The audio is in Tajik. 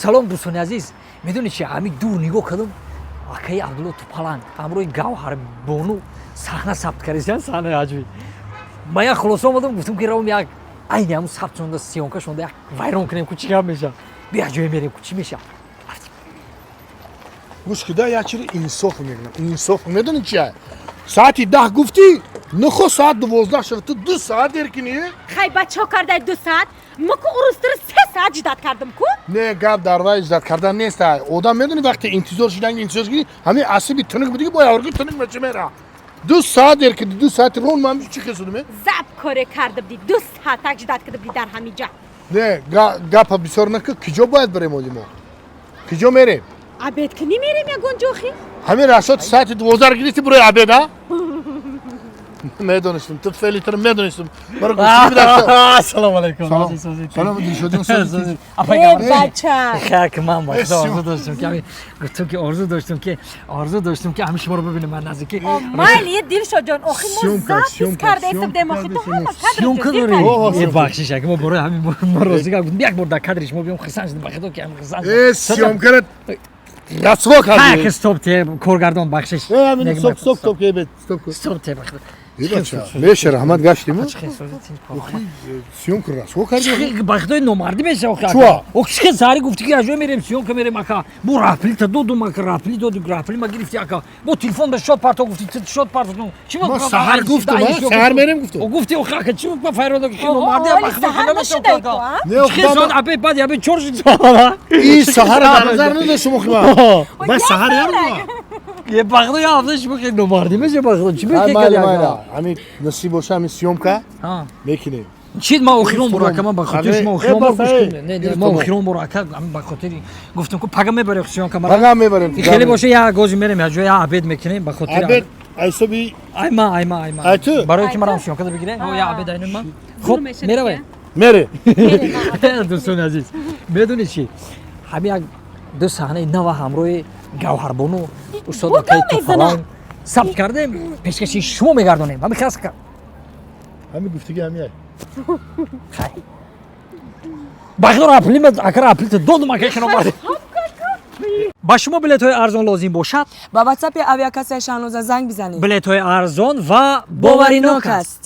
салом дӯстони азиз, медонед чи ҳамин дур нигоҳ кардам акаи абдулло тупаланг ҳамроҳи гавҳарбону саҳна сабт кардасан саҳнаи аҷиб. Ман як хулоса омадам гуфтам ки равам як айни ҳамун сабт шонда сиёнка шонда як вайрон кунем ку чӣ гап мешавад, бия ҷое мерем ку чӣ мешавад. گوش کدا یا چیز انصاف میگم انصاف میدونی چیه ساعتی 10 گفتی نخو ساعت 12 شد تو 2 ساعت دیر کنی خی بچه ها کرده 2 ساعت ما که اروستر 3 ساعت جدت کردم کو نه گپ در راه اجرا کردن نیست آدم میدونی وقتی انتظار شدن انتظار کنی همین عصبی تنگ بودی که با یارگی تنگ بچه میره 2 ساعت دیر کنی 2 ساعت رون من چی کسودم زب کاره کرده بودی 2 ساعت تک جدت کرده بودی در همینجا نه گپ بسیار نکن کجا باید بریم ما کجا میریم عبید که نمیریم یا گنجاخی همین راسات ساعت 12 گرفتی برای عبید ها میدونستم تو فعلی تر میدونستم برای گوشی میداشتم Салом алейкум. سلام دید بچه خیر که من باید آرزو داشتم که همین گفتم که آرزو داشتم که همین شما رو ببینم من نزدیکی مالی دلشاد جان آخی ما زب کرده ایستم دماغی تو همه سیونکا کدر داری جزیر یه بخشش اگه ما برای همین ما روزی گفتم یک بار در کادرش ما بیام خسان شدیم بخدا که هم خسان سیام کرد رسوا کردی استوب ته کارگردان بخشش همین stop که بید استوب ته بخدا میشه رحمت گشتیم سیام کرد رسوا کردی چی بخدای نامردی میشه آخه چوا؟ چه ساری گفتی که اجازه میریم سیونکا میریم اکا بو رافلی تا دو ما رافلی رافلی ما گرفتی اکا با تلفن به شات پارتا گفتی شات پارتا چی ما سحر گفتم سحر میریم گفتم گفتی آخه چی با فایراد که نامردی بخدا سهر نشده ای تو ها نه چه زاد ابی بعد ابی چورش این سحر در نظر نداشت مخما من سحر یارم یه بخدا یا افزش بخیر نامردی میشه بخدا چی میگه مالا مالا همین نصیب باشه همین سیام که ها میکنیم چیت ما اخیرون برو که من بخاطرش ما اخیرون برو نه ما ما اخیرون برو که من بخاطر گفتم که پگم میبره سیون کامرا بگم میبریم خیلی باشه یا گوز میریم یا جای عبید میکنیم بخاطر عبید ایسا بی ایما تو؟ برای که مرام سیون کده بگیره او یا عبید اینو ما خب میره وای میره دوستان عزیز بدونی چی همین یک دو صحنه نو همراه گوهربانو استاد کی توفان ثبت کردیم پیشکشی شما میگردونیم همین خاص کرد همین گفتگی همیه بخدا راپلی مد اگر راپلی تو دو ما که نمارد با شما بلیط های ارزان لازم باشد با واتساپ اویاکاسی 16 زنگ بزنید بلیط های ارزان و باوریناک است